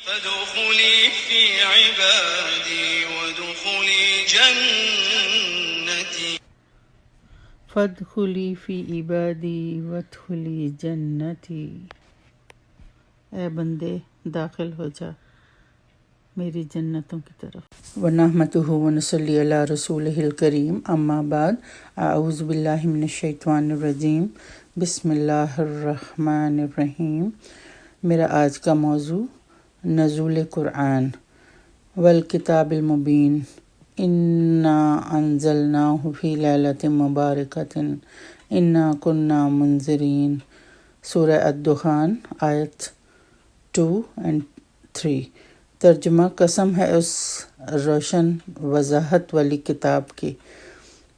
فادخلی فی عبادی وادخلی جنتی فادخلی فی عبادی وادخلی جنتی، اے بندے داخل ہو جا میری جنتوں کی طرف۔ ونحمدہ ونصلی علی رسولہ الکریم، اما بعد، اعوذ باللہ من الشیطان الرجیم، بسم اللہ الرحمن الرحیم۔ میرا آج کا موضوع نزول قرآن۔ والکتاب المبین، انا انزلناہ فی لیلۃ مبارکۃ انا کنا منذرین، سورہ الدخان، آیت 2 and 3۔ ترجمہ: قسم ہے اس روشن وضاحت والی کتاب کی،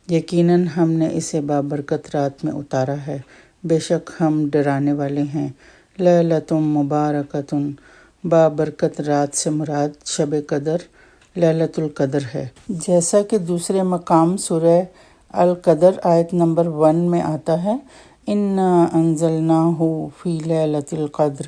یقیناً ہم نے اسے بابرکت رات میں اتارا ہے، بے شک ہم ڈرانے والے ہیں۔ لیلۃ مبارکۃ، بابرکت رات سے مراد شب قدر، لیلۃ القدر ہے، جیسا کہ دوسرے مقام سورہ القدر آیت نمبر 1 میں آتا ہے، انا انزلناہ فی لیلۃ القدر،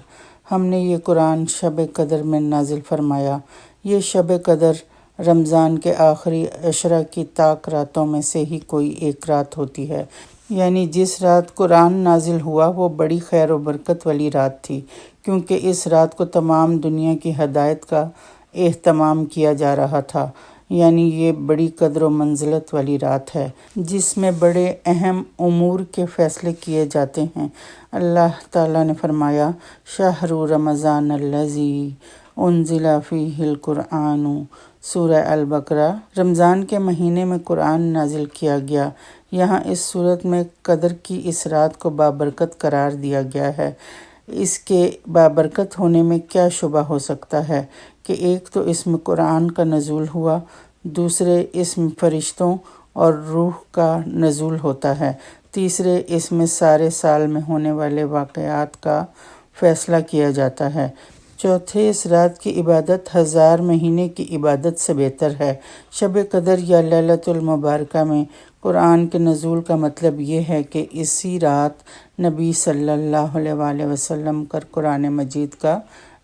ہم نے یہ قرآن شب قدر میں نازل فرمایا۔ یہ شب قدر رمضان کے آخری عشرہ کی طاق راتوں میں سے ہی کوئی ایک رات ہوتی ہے، یعنی جس رات قرآن نازل ہوا وہ بڑی خیر و برکت والی رات تھی، کیونکہ اس رات کو تمام دنیا کی ہدایت کا اہتمام کیا جا رہا تھا، یعنی یہ بڑی قدر و منزلت والی رات ہے جس میں بڑے اہم امور کے فیصلے کیے جاتے ہیں۔ اللہ تعالیٰ نے فرمایا، شہر رمضان الذی انزل فیہ القرآن، سورہ البقرہ، رمضان کے مہینے میں قرآن نازل کیا گیا۔ یہاں اس صورت میں قدر کی اس رات کو بابرکت قرار دیا گیا ہے۔ اس کے بابرکت ہونے میں کیا شبہ ہو سکتا ہے کہ ایک تو اس میں قرآن کا نزول ہوا، دوسرے اس میں فرشتوں اور روح کا نزول ہوتا ہے، تیسرے اس میں سارے سال میں ہونے والے واقعات کا فیصلہ کیا جاتا ہے، چوتھے اس رات کی عبادت 1000 مہینے کی عبادت سے بہتر ہے۔ شب قدر یا لیلۃ المبارکہ میں قرآن کے نزول کا مطلب یہ ہے کہ اسی رات نبی صلی اللہ علیہ وآلہ وسلم پر قرآن مجید کا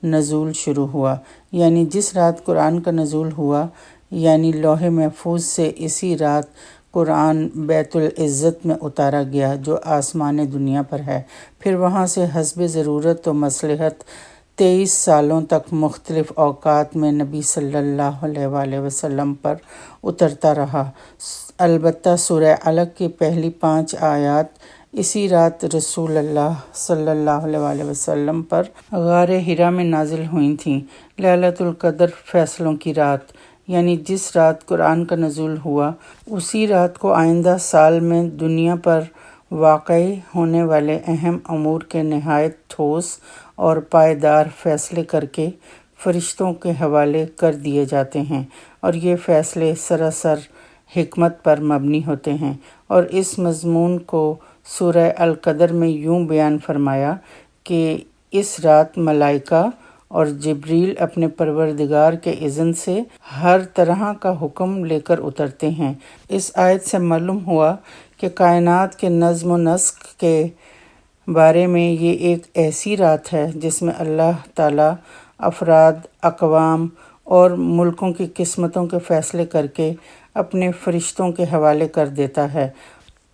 نزول شروع ہوا، یعنی جس رات قرآن کا نزول ہوا، یعنی لوح محفوظ سے اسی رات قرآن بیت العزت میں اتارا گیا جو آسمان دنیا پر ہے، پھر وہاں سے حسب ضرورت و مصلحت 23 سالوں تک مختلف اوقات میں نبی صلی اللہ علیہ وآلہ وسلم پر اترتا رہا۔ البتہ سورہ علق کی پہلی 5 آیات اسی رات رسول اللہ صلی اللہ علیہ وآلہ وسلم پر غار حرا میں نازل ہوئی تھیں۔ لیلۃ القدر فیصلوں کی رات، یعنی جس رات قرآن کا نزول ہوا اسی رات کو آئندہ سال میں دنیا پر واقع ہونے والے اہم امور کے نہایت ٹھوس اور پائیدار فیصلے کر کے فرشتوں کے حوالے کر دیے جاتے ہیں، اور یہ فیصلے سراسر حکمت پر مبنی ہوتے ہیں۔ اور اس مضمون کو سورہ القدر میں یوں بیان فرمایا کہ اس رات ملائکہ اور جبریل اپنے پروردگار کے اذن سے ہر طرح کا حکم لے کر اترتے ہیں۔ اس آیت سے معلوم ہوا کہ کائنات کے نظم و نسق کے بارے میں یہ ایک ایسی رات ہے جس میں اللہ تعالیٰ افراد، اقوام اور ملکوں کی قسمتوں کے فیصلے کر کے اپنے فرشتوں کے حوالے کر دیتا ہے،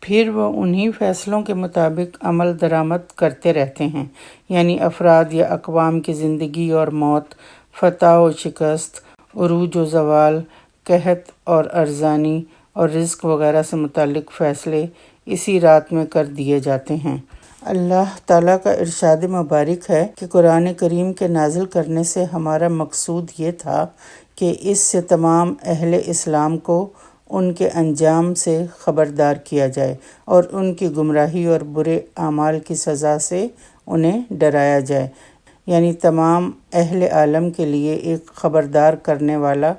پھر وہ انہی فیصلوں کے مطابق عمل درآمد کرتے رہتے ہیں، یعنی افراد یا اقوام کی زندگی اور موت، فتح و شکست، عروج و زوال، قحط اور ارزانی اور رزق وغیرہ سے متعلق فیصلے اسی رات میں کر دیے جاتے ہیں۔ اللہ تعالیٰ کا ارشاد مبارک ہے کہ قرآن کریم کے نازل کرنے سے ہمارا مقصود یہ تھا کہ اس سے تمام اہل اسلام کو ان کے انجام سے خبردار کیا جائے اور ان کی گمراہی اور برے اعمال کی سزا سے انہیں ڈرایا جائے، یعنی تمام اہل عالم کے لیے ایک خبردار کرنے والا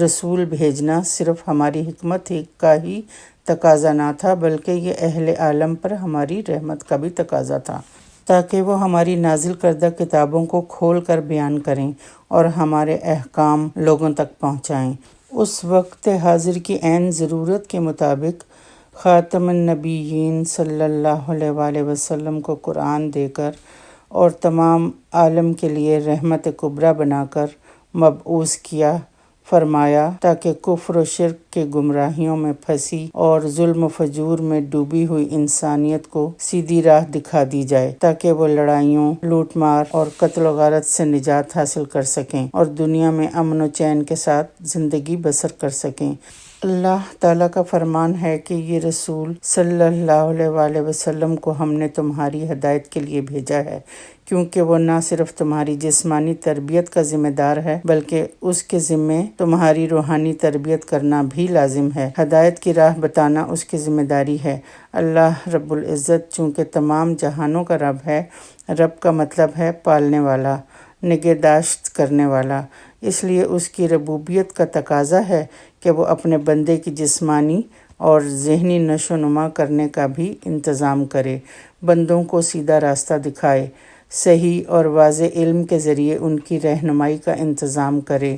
رسول بھیجنا صرف ہماری حکمت کا ہی تقاضا نہ تھا، بلکہ یہ اہل عالم پر ہماری رحمت کا بھی تقاضا تھا، تاکہ وہ ہماری نازل کردہ کتابوں کو کھول کر بیان کریں اور ہمارے احکام لوگوں تک پہنچائیں۔ اس وقت حاضر کی عین ضرورت کے مطابق خاتم النبیین صلی اللہ علیہ وآلہ وسلم کو قرآن دے کر اور تمام عالم کے لیے رحمت کبریٰ بنا کر مبعوث کیا، فرمایا تاکہ کفر و شرک کے گمراہیوں میں پھنسی اور ظلم و فجور میں ڈوبی ہوئی انسانیت کو سیدھی راہ دکھا دی جائے، تاکہ وہ لڑائیوں، لوٹ مار اور قتل و غارت سے نجات حاصل کر سکیں اور دنیا میں امن و چین کے ساتھ زندگی بسر کر سکیں۔ اللہ تعالیٰ کا فرمان ہے کہ یہ رسول صلی اللہ علیہ وآلہ وسلم کو ہم نے تمہاری ہدایت کے لیے بھیجا ہے، کیونکہ وہ نہ صرف تمہاری جسمانی تربیت کا ذمہ دار ہے بلکہ اس کے ذمے تمہاری روحانی تربیت کرنا بھی لازم ہے۔ ہدایت کی راہ بتانا اس کی ذمہ داری ہے۔ اللہ رب العزت چونکہ تمام جہانوں کا رب ہے، رب کا مطلب ہے پالنے والا، نگہداشت کرنے والا، اس لیے اس کی ربوبیت کا تقاضا ہے کہ وہ اپنے بندے کی جسمانی اور ذہنی نشو و نما کرنے کا بھی انتظام کرے، بندوں کو سیدھا راستہ دکھائے، صحیح اور واضح علم کے ذریعے ان کی رہنمائی کا انتظام کرے،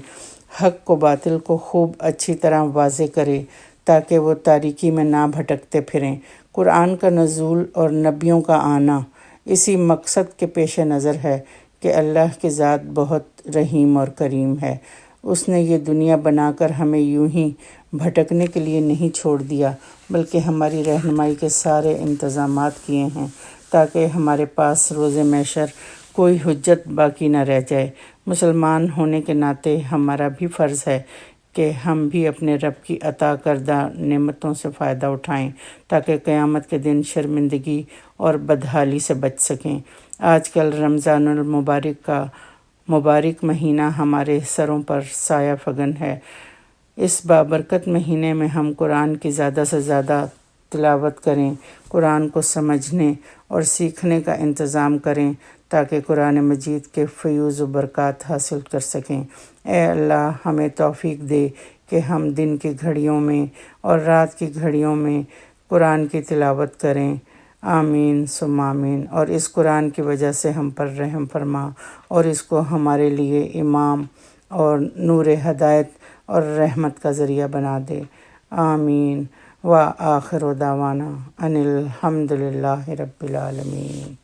حق کو باطل کو خوب اچھی طرح واضح کرے تاکہ وہ تاریکی میں نہ بھٹکتے پھریں۔ قرآن کا نزول اور نبیوں کا آنا اسی مقصد کے پیش نظر ہے کہ اللہ کی ذات بہت رحیم اور کریم ہے۔ اس نے یہ دنیا بنا کر ہمیں یوں ہی بھٹکنے کے لیے نہیں چھوڑ دیا بلکہ ہماری رہنمائی کے سارے انتظامات کیے ہیں تاکہ ہمارے پاس روز محشر کوئی حجت باقی نہ رہ جائے۔ مسلمان ہونے کے ناطے ہمارا بھی فرض ہے کہ ہم بھی اپنے رب کی عطا کردہ نعمتوں سے فائدہ اٹھائیں تاکہ قیامت کے دن شرمندگی اور بدحالی سے بچ سکیں۔ آج کل رمضان المبارک کا مبارک مہینہ ہمارے سروں پر سایہ فگن ہے۔ اس بابرکت مہینے میں ہم قرآن کی زیادہ سے زیادہ تلاوت کریں، قرآن کو سمجھنے اور سیکھنے کا انتظام کریں تاکہ قرآن مجید کے فیوز و برکات حاصل کر سکیں۔ اے اللہ ہمیں توفیق دے کہ ہم دن کی گھڑیوں میں اور رات کی گھڑیوں میں قرآن کی تلاوت کریں۔ آمین ثم آمین۔ اور اس قرآن کی وجہ سے ہم پر رحم فرما اور اس کو ہمارے لیے امام اور نور ہدایت اور رحمت کا ذریعہ بنا دے۔ آمین۔ وآخر دعوانا ان الحمد للہ رب العالمین۔